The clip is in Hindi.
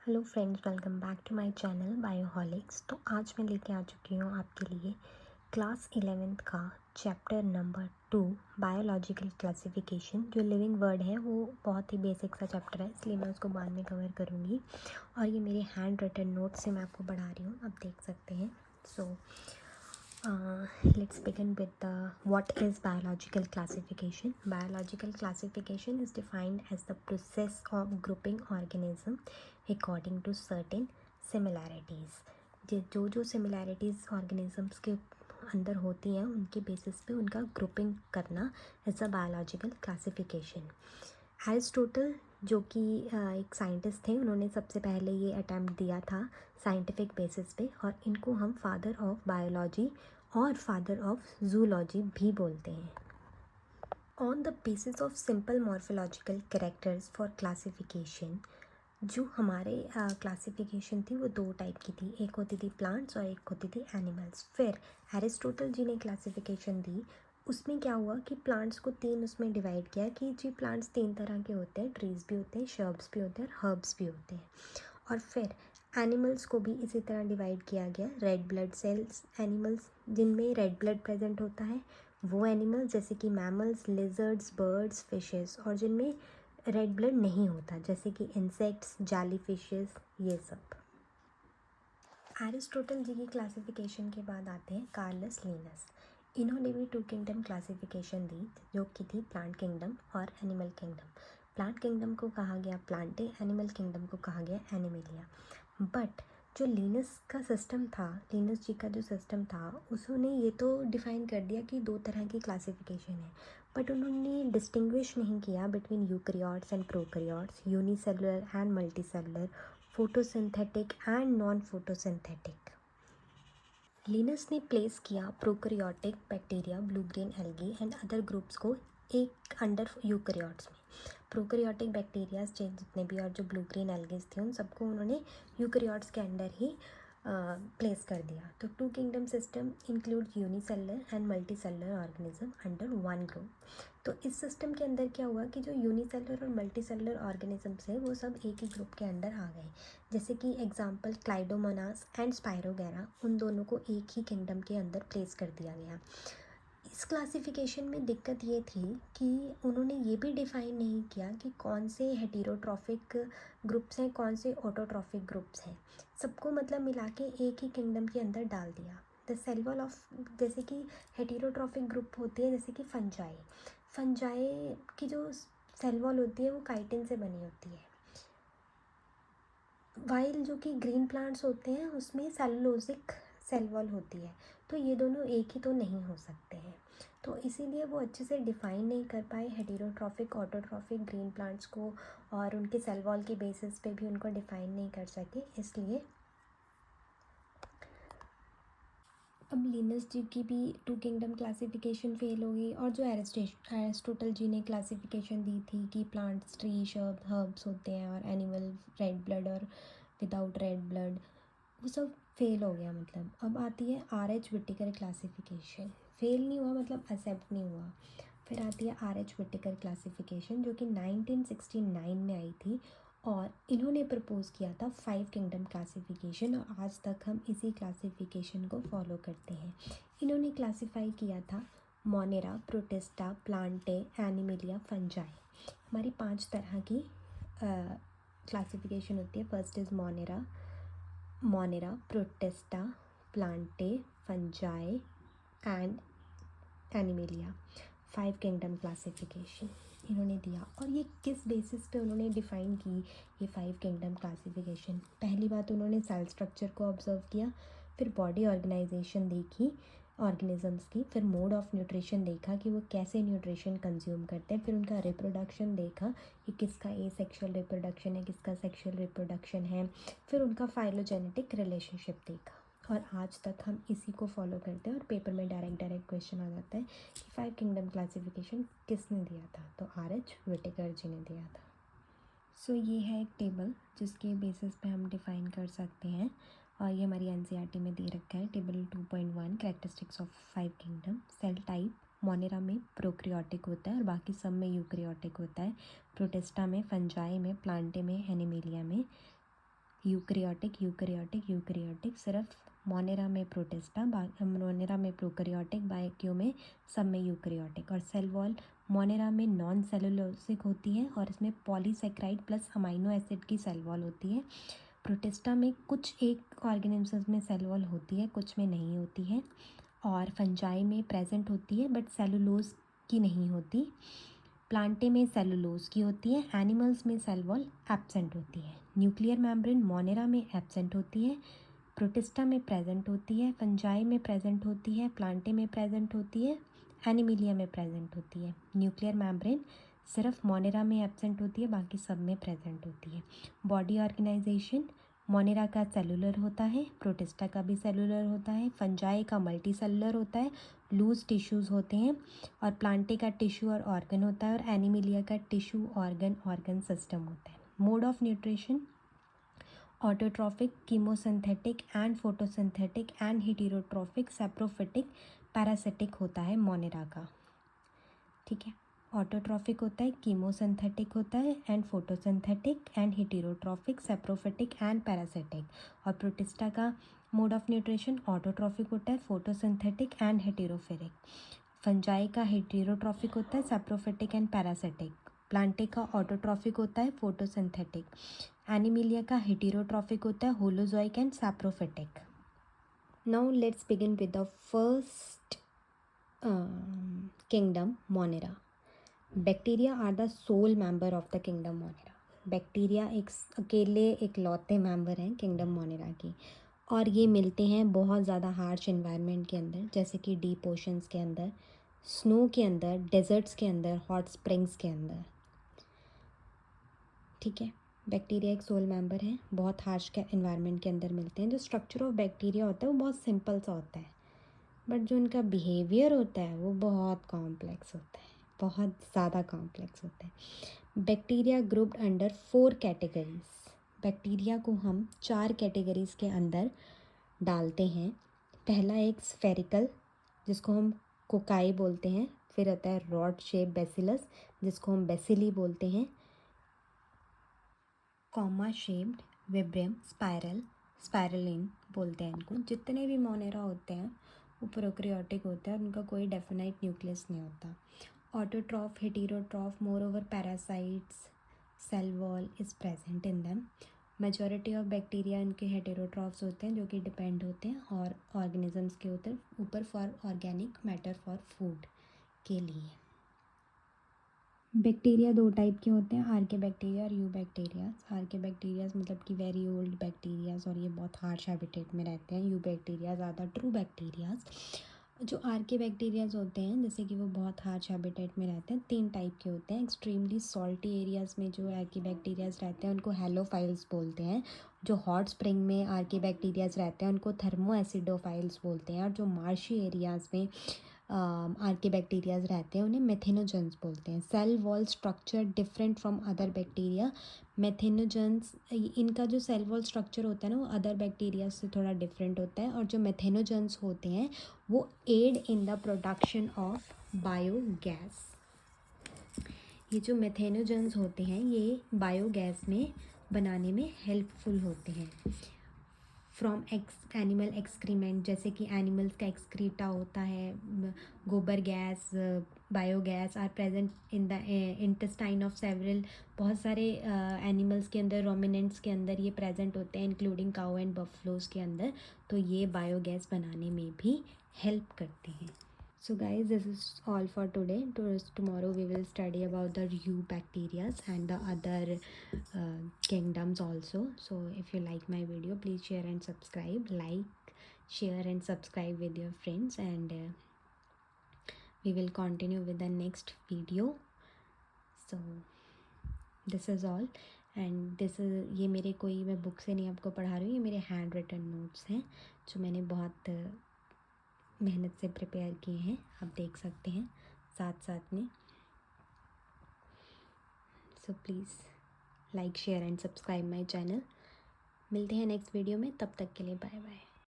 Hello friends, welcome back to my channel Bioholics. तो आज मैं लेके आ चुकी हूँ आपके लिए क्लास 11th का चैप्टर नंबर 2 बायोलॉजिकल क्लासिफिकेशन। जो लिविंग वर्ड है वो बहुत ही बेसिक सा चैप्टर है, इसलिए मैं उसको बाद में कवर करूँगी। और ये मेरे हैंड रिटन नोट से मैं आपको पढ़ा रही हूँ, आप देख सकते हैं। सो let's begin with the what is biological classification. Biological classification is defined as the process of grouping organism according to certain similarities. जो similarities organisms के अंदर होती हैं उनके बेसिस पे उनका ग्रुपिंग करना is a biological classification. Aristotle जो कि एक साइंटिस्ट थे, उन्होंने सबसे पहले ये अटैम्प्ट दिया था साइंटिफिक बेसिस पे, और इनको हम फादर ऑफ बायोलॉजी और फादर ऑफ जूलॉजी भी बोलते हैं। On the basis of simple morphological characters for classification, जो हमारे क्लासिफिकेशन थी वो दो टाइप की थी, एक होती थी प्लांट्स और एक होती थी एनिमल्स। फिर एरिस्टोटल जी ने क्लासिफिकेशन दी, उसमें क्या हुआ कि प्लांट्स को तीन उसमें डिवाइड किया कि जी प्लांट्स तीन तरह के होते हैं, ट्रीज भी होते हैं, शर्ब्स भी होते हैं, हर्ब्स भी होते हैं। और फिर एनिमल्स को भी इसी तरह डिवाइड किया गया, रेड ब्लड सेल्स एनिमल्स जिनमें रेड ब्लड प्रेजेंट होता है वो एनिमल्स, जैसे कि मैमल्स, लिजर्ड्स, बर्ड्स, फिशेस, और जिनमें रेड ब्लड नहीं होता जैसे कि इंसेक्ट्स, जाली फिशेस, ये सब। एरिस्टोटल जी की क्लासिफिकेशन के बाद आते हैं कार्लस लिनस। इन्होंने भी टू किंगडम क्लासिफिकेशन दी, जो कि थी प्लांट किंगडम और एनिमल किंगडम। प्लांट किंगडम को कहा गया प्लांटे, एनिमल किंगडम को कहा गया एनिमेलिया। बट जो लिनस का सिस्टम था, लिनस जी का जो सिस्टम था, उसने ये तो डिफ़ाइन कर दिया कि दो तरह की क्लासिफिकेशन है, बट उन्होंने डिस्टिंग्विश नहीं किया between eukaryotes and prokaryotes, unicellular and multicellular, photosynthetic and non photosynthetic. Linus ने प्लेस किया prokaryotic bacteria, blue green algae and other groups को एक अंडर यूकैरियोट्स में। प्रोकैरियोटिक बैक्टीरियाज जितने भी और जो ब्लू ग्रीन एल्गीज थे उन सबको उन्होंने यूकैरियोट्स के अंडर ही प्लेस कर दिया। तो two kingdom system include unicellular and multicellular organism under one group. तो इस सिस्टम के अंदर क्या हुआ कि जो यूनिसेलुलर और मल्टीसेलुलर ऑर्गेनिजम्स है वो सब एक ही ग्रुप के अंडर आ गए। जैसे कि एग्जांपल क्लाइडोमोनास एंड स्पायरोगैरा, उन दोनों को एक ही किंगडम के अंदर प्लेस कर दिया गया। इस क्लासिफिकेशन में दिक्कत ये थी कि उन्होंने ये भी डिफ़ाइन नहीं किया कि कौन से हेटेरोट्रॉफिक ग्रुप्स हैं, कौन से ऑटोट्रॉफिक ग्रुप्स हैं। सबको मतलब मिला के एक ही किंगडम के अंदर डाल दिया। द सेल वॉल ऑफ, जैसे कि हेटेरोट्रॉफिक ग्रुप होती है जैसे कि फंजाई, फंजाई की जो सेल वॉल होती है वो काइटिन से बनी होती है, वाइल जो कि ग्रीन प्लांट्स होते हैं उसमें सेलुलोजिक सेल वॉल होती है। तो ये दोनों एक ही तो नहीं हो सकते हैं, तो इसीलिए वो अच्छे से डिफ़ाइन नहीं कर पाए हेटेरोट्रॉफिक, ऑटोट्रॉफिक ग्रीन प्लांट्स को, और उनके सेल वॉल के बेसिस पे भी उनको डिफ़ाइन नहीं कर सके। इसलिए अब लिनस जी की भी टू किंगडम क्लासिफिकेशन फेल हो गई, और जो एरिस्टोटल जी ने क्लासिफिकेशन दी थी कि प्लांट्स, ट्री, शर्ब, हर्ब्स होते हैं, और एनिमल रेड ब्लड और विदाउट रेड ब्लड, वो सब फेल हो गया। मतलब अब आती है RH विटिकर क्लासिफिकेशन। फेल नहीं हुआ मतलब एक्सेप्ट नहीं हुआ। फिर आती है RH विटिकर क्लासिफिकेशन, जो कि 1969 में आई थी, और इन्होंने प्रपोज किया था 5 किंगडम क्लासिफिकेशन, और आज तक हम इसी क्लासिफिकेशन को फॉलो करते हैं। इन्होंने क्लासिफाई किया था Monera, protista, Plantae, Animalia, fungi. हमारी 5 तरह की क्लासिफिकेशन होती है। First is Monera, protista, Plantae, fungi and Animalia. 5 kingdom classification इन्होंने दिया। और ये किस बेसिस पे उन्होंने डिफ़ाइन की ये 5 किंगडम क्लासिफिकेशन? पहली बात, उन्होंने सेल स्ट्रक्चर को ऑब्जर्व किया, फिर बॉडी ऑर्गेनाइजेशन देखी ऑर्गेनिजम्स की, फिर मोड ऑफ न्यूट्रिशन देखा कि वो कैसे न्यूट्रिशन कंज्यूम करते हैं, फिर उनका रिप्रोडक्शन देखा कि किसका सेक्शुअल रिप्रोडक्शन है, किसका सेक्शुअल रिप्रोडक्शन है, फिर उनका फाइलोजेनेटिक रिलेशनशिप देखा। और आज तक हम इसी को फॉलो करते हैं, और पेपर में डायरेक्ट क्वेश्चन आ जाता है कि 5 किंगडम क्लासिफिकेशन किसने दिया था? तो RH विटिकर जी ने दिया था। सो ये है एक टेबल जिसके बेसिस पे हम डिफ़ाइन कर सकते हैं, और ये हमारी NCERT में दे रखा है। Table 2.1 characteristics of 5 kingdom. Cell type, Monera में प्रोक्रियोटिक होता है और बाकी सब में यूक्रियोटिक होता है। प्रोटिस्टा में, फंजाई में, प्लांटे में, एनिमेलिया में यूकैरियोटिक यूकैरियोटिक यूकैरियोटिक, सिर्फ मोनेरा में प्रोटिस्टा, मोनेरा में प्रोकैरियोटिक, बाकियों में सब में यूकैरियोटिक। और सेल वॉल मोनेरा में नॉन सेलुलोसिक होती है और इसमें पॉलीसेक्राइड प्लस अमाइनो एसिड की सेल वॉल होती है। प्रोटिस्टा में कुछ एक ऑर्गेनिम्स में सेल वॉल होती है, कुछ में नहीं होती है। और फंजाई में प्रेजेंट होती है बट सेलुलोज की नहीं होती। प्लांटे में सेलुलोज की होती है। एनिमल्स में सेल वॉल एब्सेंट होती है। न्यूक्लियर मेम्ब्रेन मोनेरा में एब्सेंट होती है, प्रोटिस्टा में प्रेजेंट होती है, फंजाई में प्रेजेंट होती है, प्लांटे में प्रेजेंट होती है, एनिमिलिया में प्रेजेंट होती है। न्यूक्लियर मेम्ब्रेन सिर्फ मोनेरा में एब्सेंट होती है, बाकी सब में प्रेजेंट होती है। बॉडी ऑर्गेनाइजेशन मोनेरा का सेलुलर होता है, प्रोटिस्टा का भी सेलुलर होता है, फंजाई का मल्टी सेलुलर होता है, लूज टिश्यूज़ होते हैं, और प्लांटे का टिश्यू और ऑर्गन होता है, और एनिमिलिया का टिश्यू ऑर्गन सिस्टम होता है। Mode of nutrition autotrophic, chemosynthetic and photosynthetic and heterotrophic, saprophytic, parasitic होता है मोनेरा का। ठीक है, ऑटोट्रॉफिक होता है, कीमोसिंथेटिक होता है, and photosynthetic and heterotrophic, saprophytic and parasitic. और प्रोटिस्टा का मोड ऑफ न्यूट्रिशन ऑटोट्रॉफिक होता है, फोटोसिंथेटिक एंड हेटेरोफिलिक। फंजाई का हेटेरोट्रॉफिक होता है, सैप्रोफिटिक एंड पैरासिटिक। प्लांटे का ऑटोट्रॉफिक होता है, फोटोसिंथेटिक। एनिमिलिया का हेटेरोट्रॉफिक होता है, holozoic and saprophytic. Now let's begin with the first kingdom Monera. Bacteria are the sole member of the kingdom Monera. Bacteria एक अकेले इकलौते मेंबर हैं किंगडम मोनेरा की, और ये मिलते हैं बहुत ज़्यादा हार्श इन्वायरमेंट के अंदर, जैसे कि डीप ओशंस के अंदर, स्नो के अंदर, डेजर्ट्स के अंदर, हॉट स्प्रिंग्स के अंदर। ठीक है, बैक्टीरिया एक सोल मेंबर है, बहुत हार्श के इन्वायरमेंट के अंदर मिलते हैं। जो स्ट्रक्चर ऑफ बैक्टीरिया होता है वो बहुत सिंपल सा होता है, बट जो उनका बिहेवियर होता है वो बहुत कॉम्प्लेक्स होता है, बहुत ज़्यादा कॉम्प्लेक्स होता है। Bacteria grouped under 4 categories. Bacteria को हम 4 कैटेगरीज़ के अंदर डालते हैं। पहला एक स्फेरिकल, जिसको हम कोकाई बोलते हैं। फिर होता है रॉड शेप बेसिलस, जिसको हम बेसिली बोलते हैं। कॉमा शेप्ड, विब्रियम, स्पायरल, स्पायरलिन बोलते हैं इनको। जितने भी मोनेरा होते हैं वो प्रोकैरियोटिक होते हैं और उनका कोई डेफिनाइट न्यूक्लियस नहीं होता। Autotroph, heterotroph, moreover parasites, cell wall is present in them. Majority of bacteria इनके हेटेरोट्रॉफ्स होते हैं, जो कि डिपेंड होते हैं और ऑर्गेनिजम्स के ऊपर for organic matter for food के लिए। बैक्टीरिया 2 टाइप के होते हैं, आर्के बैक्टीरिया और यू बैक्टीरियाज। आर्के बैक्टीरियाज मतलब कि वेरी ओल्ड बैक्टीरियाज, और ये बहुत हार्श हैबिटेट में रहते हैं। Eubacterias are the true bacterias. जो आर्के बैक्टीरियाज होते हैं, जैसे कि वो बहुत हार्श हैबिटेट में रहते हैं, 3 टाइप के होते हैं। एक्सट्रीमली सॉल्टी एरियाज़ में जो आर्के बैक्टीरियाज रहते हैं उनको हेलोफाइल्स बोलते हैं। जो हॉट स्प्रिंग में आर्के बैक्टीरियाज रहते हैं उनको थर्मो एसिडोफाइल्स बोलते हैं। और जो मार्शी एरियाज़ में आर्के बैक्टीरियाज रहते हैं उन्हें मेथेनोजेंस बोलते हैं। Cell wall structure different from other bacteria. Methanogens, इनका जो सेल वॉल स्ट्रक्चर होता है ना वो अदर बैक्टीरिया से थोड़ा डिफरेंट होता है। और जो मेथेनोजेंस होते हैं वो aid in the production of biogas. ये जो मेथेनोजेंस होते हैं ये बायोगैस में बनाने में हेल्पफुल होते हैं। फ्रॉम एनिमल एक्सक्रीमेंट, जैसे कि एनिमल्स का एक्सक्रीटा होता है, गोबर gas, biogas are present in the intestine of several. बहुत सारे एनिमल्स के अंदर, रोमिनेंट्स के अंदर ये प्रेजेंट होते हैं, इंक्लूडिंग काऊ एंड बफलोज के अंदर। तो ये बायोगैस बनाने में भी हेल्प करते हैं। So guys, this is all for today. Tomorrow we will study about the eubacterias and the other kingdoms also. So if you like my video, please share and subscribe. Like, share and subscribe with your friends, and we will continue with the next video. So this is all, and this is, ये मेरे कोई, मैं बुक से नहीं आपको पढ़ा रही हूँ, ये मेरे हैंड रिटन नोट्स हैं जो मैंने बहुत मेहनत से प्रिपेयर किए हैं, आप देख सकते हैं साथ साथ में। So please like, share and subscribe my channel. मिलते हैं नेक्स्ट वीडियो में, तब तक के लिए बाय बाय।